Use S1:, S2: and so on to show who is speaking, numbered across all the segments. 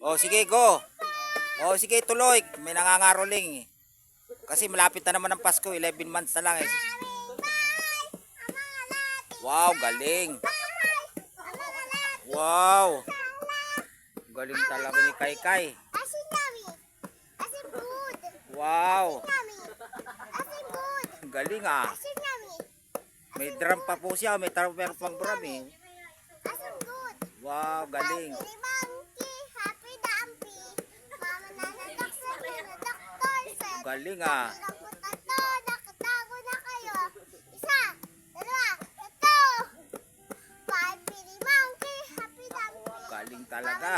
S1: Oh, sige, go. Oh, sige, tuloy. May nangangaroling. Kasi malapit na naman ang Pasko. 11 months na lang eh. Wow, galing. Wow. Galing talaga ni Kaykay. Wow. Galing ah. May drum pa po siya. May meron pang drum eh. Wow, galing. Galing ah. Galing talaga.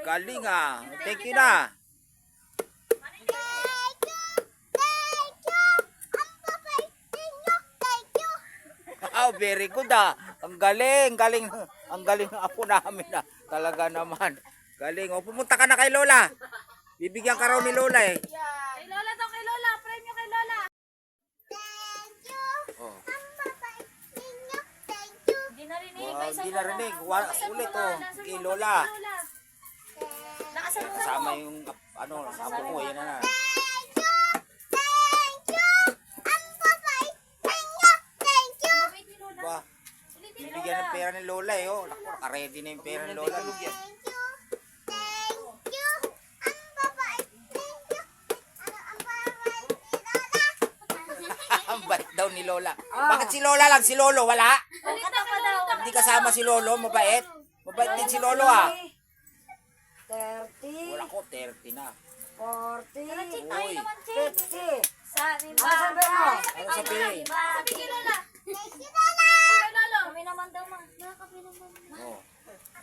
S1: Galing ah. Thank you na. Oh, very good ah. Ang galing, galing. Ang galing ng apo namin ah. Talaga naman. Galing. O, pumunta ka na kay Lola. Bibigyan ka raw ni Lola eh.
S2: Kay Lola to, kay Lola. Premyo kay Lola.
S1: Oh.
S2: Hindi narinig.
S1: Wow, hindi narinig. Ulit oh. Kay Lola.
S2: Nakasan mo na
S1: Kasama
S2: mo.
S1: yung ano, apo mo. Yan na.
S2: Wait ni Lola.
S1: Ba, bibigyan ng pera ni Lola eh. Oh. Naku, naka-ready na yung pera ni Lola. Ang bait daw ni Lola. Bakit si Lola lang? Si Lolo wala?
S2: Balik na ka daw.
S1: Hindi kasama si Lolo. Mabait. Mabait din si Lolo ah.
S3: 30,
S1: Wala ko, 30 na.
S3: 40,
S2: Tayo
S1: Uy.
S2: naman, Chik.
S3: 50.
S2: Sabi ba?
S3: Ano sabi mo?
S1: Ano sabihin?
S2: Sabi kay Lola. Kay Lolo. Kami naman daw, ma. Nakakapi naman.
S1: Oh.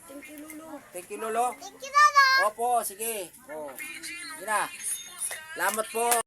S3: Thank you, Lulu.
S1: Thank you, Lolo. Opo, sige. Oh. Sige na. Salamat po.